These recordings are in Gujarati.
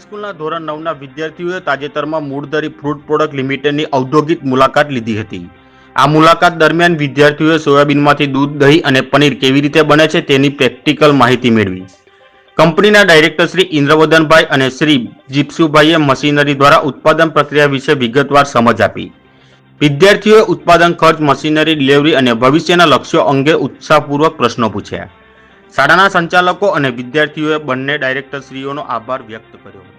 હાઈસ્કૂલના ધોરણ 9ના વિદ્યાર્થીઓએ તાજેતરમાં મૂળધરી ફ્રૂટ પ્રોડક્ટ લિમિટેડની ઔદ્યોગિક મુલાકાત લીધી હતી। આ મુલાકાત દરમિયાન વિદ્યાર્થીઓએ સોયાબીનમાંથી દૂધ, દહીં અને પનીર કેવી રીતે બને છે તેની પ્રેક્ટિકલ માહિતી મેળવી। કંપનીના ડાયરેક્ટર શ્રી ઇન્દ્રવદનભાઈ અને શ્રી જીપ્સુભાઈએ મશીનરી દ્વારા ઉત્પાદન પ્રક્રિયા વિશે વિગતવાર સમજ આપી। વિદ્યાર્થીઓએ ઉત્પાદન ખર્ચ, મશીનરી ડિલિવરી અને ભવિષ્યના લક્ષ્યો અંગે ઉત્સાહપૂર્વક પ્રશ્નો પૂછ્યા। શાળાના સંચાલકો અને વિદ્યાર્થીઓએ બંને ડાયરેક્ટરશ્રીઓનો આભાર વ્યક્ત કર્યો હતો।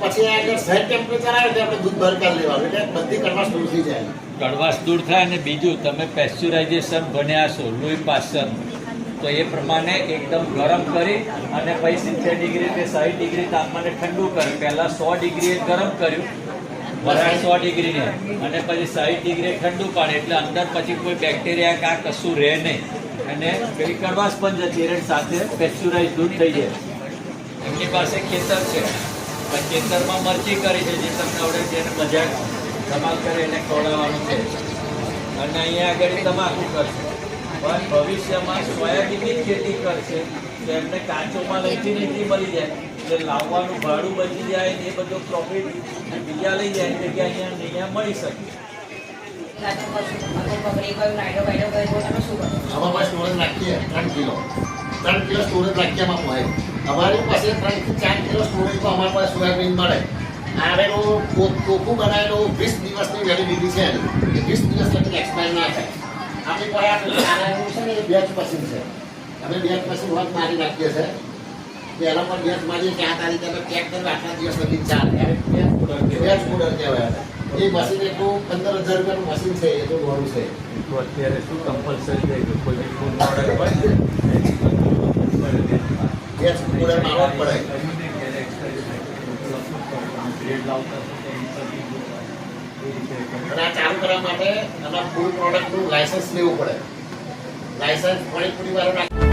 પછી આગળ સહેજ ટેમ્પરેચર આવે એટલે આપણે દૂધ બહાર કાઢી લેવાનું એટલે બધી કડવાશ દૂર થઈ જાય। કડવાશ દૂર થાય અને બીજું તમે પેસ્ચ્યુરાઇઝેશન ભણ્યા છો લુઈ પાસ્ચર, તો એ પ્રમાણે એકદમ ગરમ કરી અને પછી 70 ડિગ્રી કે 60 ડિગ્રી તાપમાને ઠંડુ કર્યું। પહેલાં 100 ડિગ્રીએ ગરમ કર્યું, વરાળ 100 ડિગ્રીને, અને પછી 60 ડિગ્રી ઠંડુ પાણી, એટલે અંદર પછી કોઈ બેક્ટેરિયા કાં કશું રહે નહીં અને પેલી કડવાશ પણ જતી રહે, સાથે પેસ્ચ્યુરાઇઝ દૂધ થઈ જાય। એમની પાસે ખેતર છે, ખેતરમાં મરચી કરી છે, જે તમને આવડે જેને મજા ધમાલ કરે એને ખવડાવવાનું છે, અને અહીંયા આગળ તમાકુ કરશે, પણ ભવિષ્યમાં સોયાબીનની ખેતી કરશે તો એમને કાચોમાં લઈથી નીતિ મળી જાય, એટલે લાવવાનું ભાડું બચી જાય, એ બધો પ્રોફિટ બીજા લઈ જાય એટલે કે અહીંયા મળી શકે। આમાં સ્ટોરેજ રાખીએ 3 કિલો સ્ટોરેજ રાખીએ એમાં હોય। અમારી પાસે 3 થી 4 કિલો સ્ટોરેજ તો અમારી પાસે સોયાબીન મળે। આવેલું ટોપું બનાવેલું 20 દિવસની વેલિડિટી છે, એ 20 દિવસ લગી એક્સપાયર ના થાય। આપણી પાસે છે ને બેચ મશીન છે, અમે બેચ મશીન વાત મારી નાખીએ છીએ। પહેલાં પણ બેચ મારીએ કે આ તારીખે અમે પેક કર્યું આટલા દિવસ લગી ચાલે, બેચ ફૂડર કહેવાય। એ મશીન એટલું 15,000 રૂપિયાનું મશીન છે, એટલું ઘણું છે। તો અત્યારે શું કમ્પલસરી છે કે કોઈ ફૂડ ઓર્ડર હોય બેચ ફૂડર મારવો જ પડે। અને આ ચાલુ કરવા માટે આના ફૂડ પ્રોડક્ટનું લાયસન્સ લેવું પડે। લાયસન્સ 20 વાળો